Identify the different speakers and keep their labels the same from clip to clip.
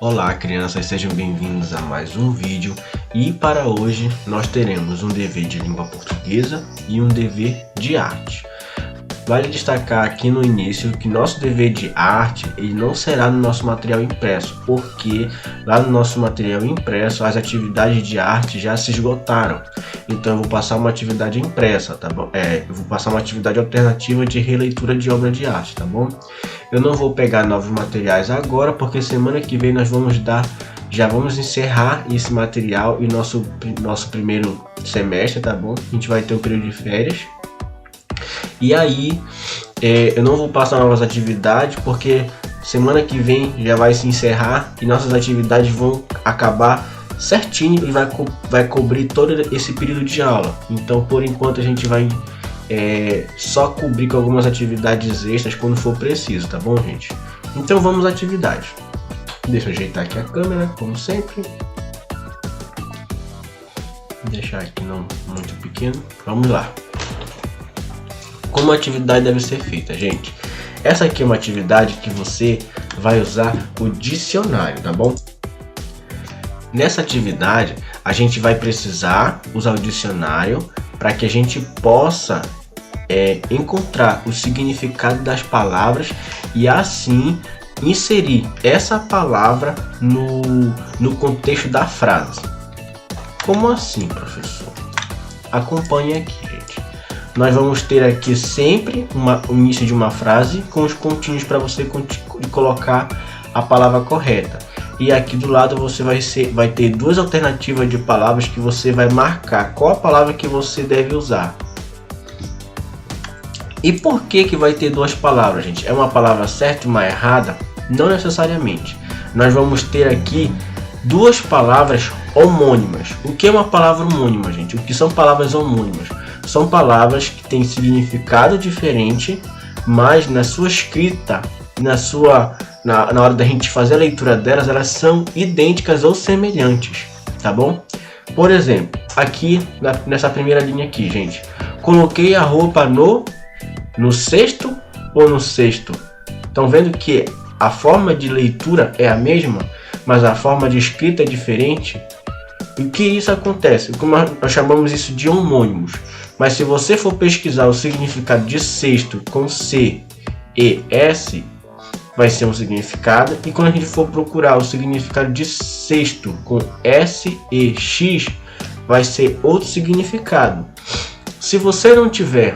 Speaker 1: Olá crianças, sejam bem-vindos a mais um vídeo e para hoje nós teremos um dever de língua portuguesa e um dever de arte. Vale destacar aqui no início que nosso dever de arte ele não será no nosso material impresso, porque lá no nosso material impresso as atividades de arte já se esgotaram. Então eu vou passar uma atividade impressa, tá bom? Eu vou passar uma atividade alternativa de releitura de obra de arte, tá bom? Eu não vou pegar novos materiais agora, porque semana que vem nós já vamos encerrar esse material e nosso primeiro semestre, tá bom? A gente vai ter um período de férias. E aí, eu não vou passar novas atividades, porque semana que vem já vai se encerrar e nossas atividades vão acabar certinho e vai cobrir todo esse período de aula. Então, por enquanto, a gente vai só cobrir com algumas atividades extras quando for preciso, tá bom, gente? Então, vamos às atividades. Deixa eu ajeitar aqui a câmera, como sempre. Vou deixar aqui não muito pequeno. Vamos lá. Como a atividade deve ser feita, gente? Essa aqui é uma atividade que você vai usar o dicionário, tá bom? Nessa atividade, a gente vai precisar usar o dicionário para que a gente possa encontrar o significado das palavras e assim inserir essa palavra no contexto da frase. Como assim, professor? Acompanhe aqui, gente. Nós vamos ter aqui sempre o início de uma frase com os pontinhos para você colocar a palavra correta. E aqui do lado você vai ter duas alternativas de palavras que você vai marcar qual a palavra que você deve usar. E por que vai ter duas palavras, gente? É uma palavra certa e uma errada? Não necessariamente. Nós vamos ter aqui duas palavras homônimas. O que é uma palavra homônima, gente? O que são palavras homônimas? São palavras que têm significado diferente, mas na sua escrita, na hora da gente fazer a leitura delas, elas são idênticas ou semelhantes, tá bom? Por exemplo, aqui nessa primeira linha aqui, gente, coloquei a roupa no cesto ou no cesto? Estão vendo que a forma de leitura é a mesma, mas a forma de escrita é diferente? E o que isso acontece? Como nós chamamos isso de homônimos. Mas se você for pesquisar o significado de cesto com C e S, vai ser um significado. E quando a gente for procurar o significado de cesto com S e X, vai ser outro significado. Se você não tiver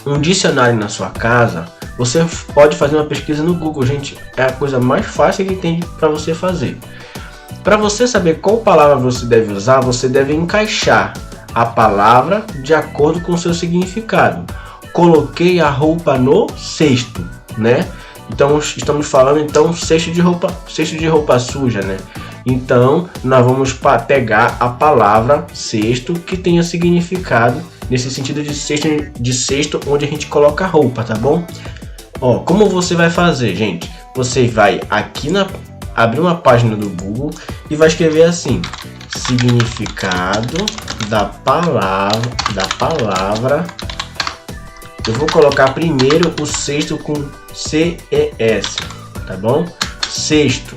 Speaker 1: um dicionário na sua casa, você pode fazer uma pesquisa no Google, gente. É a coisa mais fácil que tem para você fazer. Para você saber qual palavra você deve usar, você deve encaixar a palavra de acordo com o seu significado. Coloquei a roupa no cesto, né? Então estamos falando cesto de roupa suja, né? Então nós vamos pegar a palavra cesto que tenha significado nesse sentido de cesto onde a gente coloca a roupa, tá bom? Ó, como você vai fazer, gente? Você vai aqui abrir uma página do Google e vai escrever assim: significado da palavra. Eu vou colocar primeiro o cesto com C-E-S, tá bom? Cesto.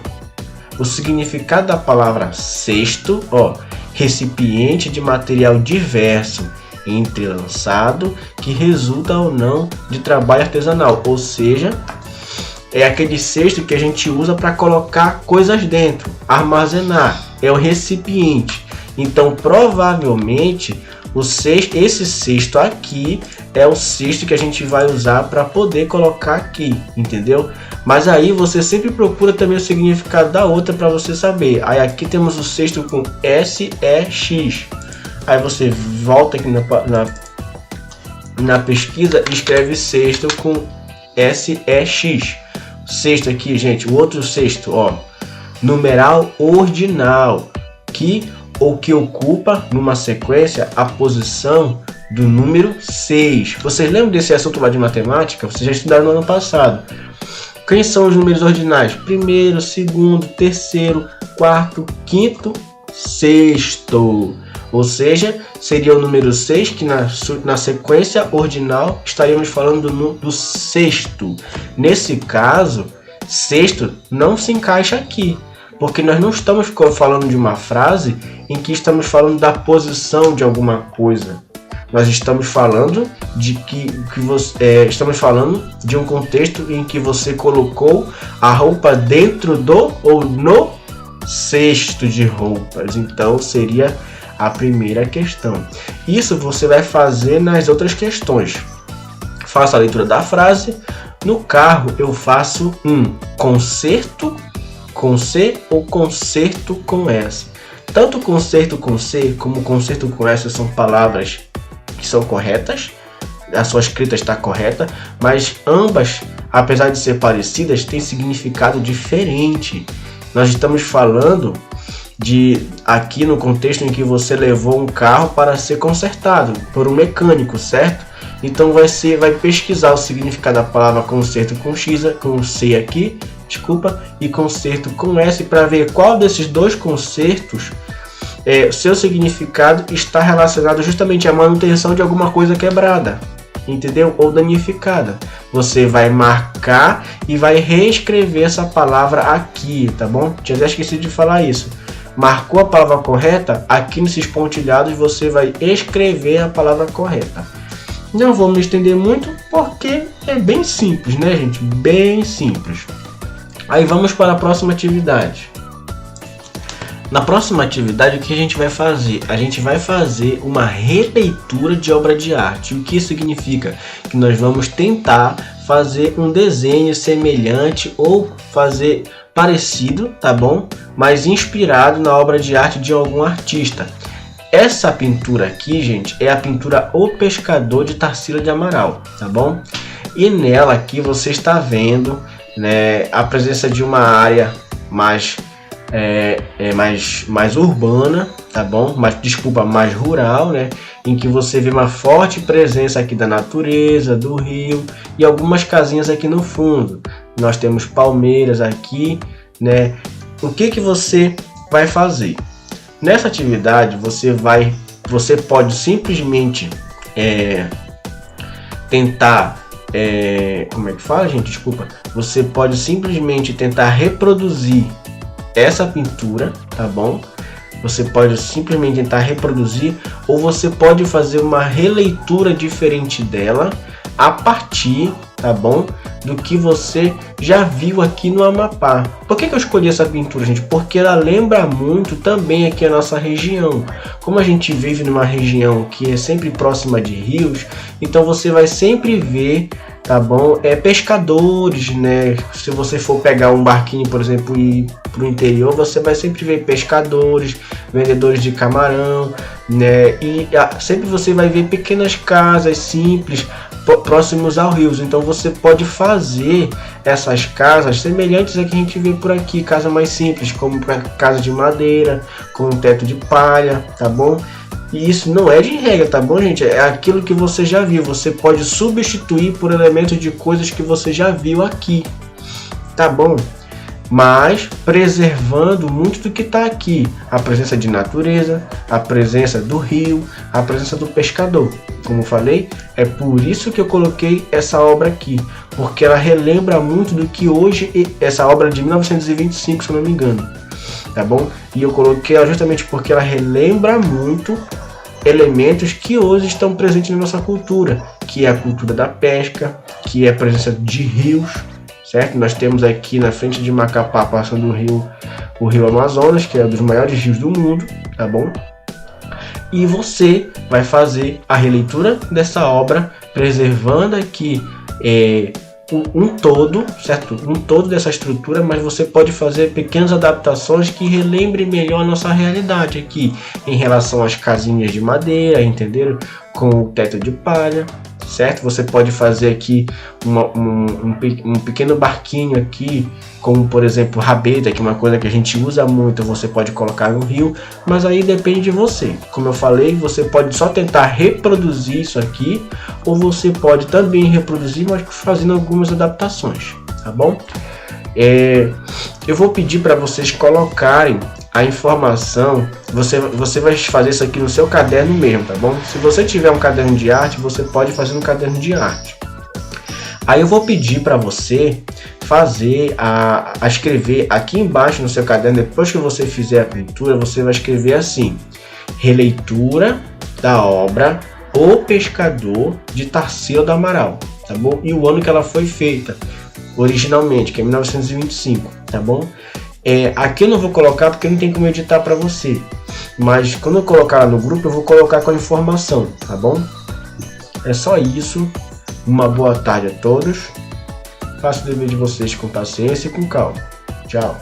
Speaker 1: O significado da palavra cesto, ó, recipiente de material diverso, entrelaçado, que resulta ou não de trabalho artesanal, ou seja, é aquele cesto que a gente usa para colocar coisas dentro, armazenar, é o recipiente. Então, provavelmente, esse cesto aqui é o cesto que a gente vai usar para poder colocar aqui, entendeu? Mas aí você sempre procura também o significado da outra para você saber. Aí aqui temos o cesto com S-E-X. Aí você volta aqui na pesquisa e escreve cesto com S-E-X. Cesto aqui, gente, o outro cesto, ó, numeral ordinal, que ocupa numa sequência a posição do número 6. Vocês lembram desse assunto lá de matemática? Vocês já estudaram no ano passado. Quem são os números ordinais? Primeiro, segundo, terceiro, quarto, quinto, sexto. Ou seja, seria o número 6, que na sequência ordinal estaríamos falando do sexto. Nesse caso, sexto não se encaixa aqui. Porque nós não estamos falando de uma frase em que estamos falando da posição de alguma coisa. Nós estamos falando de estamos falando de um contexto em que você colocou a roupa dentro do ou no cesto de roupas. Então seria a primeira questão. Isso você vai fazer nas outras questões. Faça a leitura da frase. No carro eu faço concerto com C ou concerto com S. Tanto concerto com C como concerto com S são palavras que são corretas. A sua escrita está correta, mas ambas, apesar de ser parecidas, têm significado diferente. Nós estamos falando aqui no contexto em que você levou um carro para ser consertado por um mecânico, certo? Então vai pesquisar o significado da palavra concerto com X, com C aqui, e concerto com S, para ver qual desses dois concertos seu significado está relacionado justamente à manutenção de alguma coisa quebrada, entendeu? Ou danificada. Você vai marcar e vai reescrever essa palavra aqui, tá bom? Tinha até esquecido de falar isso. Marcou a palavra correta, aqui nesses pontilhados você vai escrever a palavra correta. Não vou me estender muito porque é bem simples, né, gente? Bem simples. Aí vamos para a próxima atividade. Na próxima atividade, o que a gente vai fazer? A gente vai fazer uma releitura de obra de arte. O que isso significa? Que nós vamos tentar fazer um desenho semelhante ou fazer parecido, tá bom? Mas inspirado na obra de arte de algum artista. Essa pintura aqui, gente, é a pintura O Pescador de Tarsila de Amaral, tá bom? E nela aqui você está vendo, né, a presença de uma área mais urbana, tá bom? Mais rural, né? Em que você vê uma forte presença aqui da natureza, do rio e algumas casinhas aqui no fundo. Nós temos palmeiras aqui, né? O que você vai fazer? Nessa atividade você pode simplesmente tentar como é que fala, gente? Desculpa. Você pode simplesmente tentar reproduzir essa pintura, tá bom? Você pode simplesmente tentar reproduzir, ou você pode fazer uma releitura diferente dela a partir, tá bom, do que você já viu aqui no Amapá. Por que eu escolhi essa pintura, gente? Porque ela lembra muito também aqui a nossa região. Como a gente vive numa região que é sempre próxima de rios, então você vai sempre ver, tá bom, pescadores, né? Se você for pegar um barquinho, por exemplo, e ir para o interior, você vai sempre ver pescadores, vendedores de camarão, né? E sempre você vai ver pequenas casas simples próximos ao rio. Então você pode fazer essas casas semelhantes a que a gente vê por aqui, casa mais simples, como casa de madeira, com um teto de palha, tá bom? E isso não é de regra, tá bom, gente? É aquilo que você já viu. Você pode substituir por elementos de coisas que você já viu aqui, tá bom? Mas preservando muito do que está aqui. A presença de natureza, a presença do rio, a presença do pescador. Como falei, é por isso que eu coloquei essa obra aqui. Porque ela relembra muito do que hoje... Essa obra é de 1925, se eu não me engano. Tá bom? E eu coloquei ela justamente porque ela relembra muito elementos que hoje estão presentes na nossa cultura, que é a cultura da pesca, que é a presença de rios, certo? Nós temos aqui na frente de Macapá passando o rio Amazonas, que é um dos maiores rios do mundo, tá bom? E você vai fazer a releitura dessa obra, preservando aqui um todo, certo? Um todo dessa estrutura, mas você pode fazer pequenas adaptações que relembrem melhor a nossa realidade aqui, em relação às casinhas de madeira, entenderam? Com o teto de palha, certo? Você pode fazer aqui um pequeno barquinho aqui, como por exemplo rabeta, que é uma coisa que a gente usa muito, você pode colocar no rio, mas aí depende de você. Como eu falei, você pode só tentar reproduzir isso aqui, ou você pode também reproduzir, mas fazendo algumas adaptações, tá bom? Eu vou pedir para vocês colocarem a informação, você vai fazer isso aqui no seu caderno mesmo, tá bom? Se você tiver um caderno de arte, você pode fazer no caderno de arte. Aí eu vou pedir para você fazer, a escrever aqui embaixo no seu caderno. Depois que você fizer a pintura, você vai escrever assim: releitura da obra O Pescador, de Tarsila do Amaral, tá bom? E o ano que ela foi feita originalmente, que é 1925, tá bom? Aqui eu não vou colocar porque não tem como editar para você, mas quando eu colocar lá no grupo eu vou colocar com a informação, tá bom? É só isso. Uma boa tarde a todos. Faça o dever de vocês com paciência e com calma. Tchau.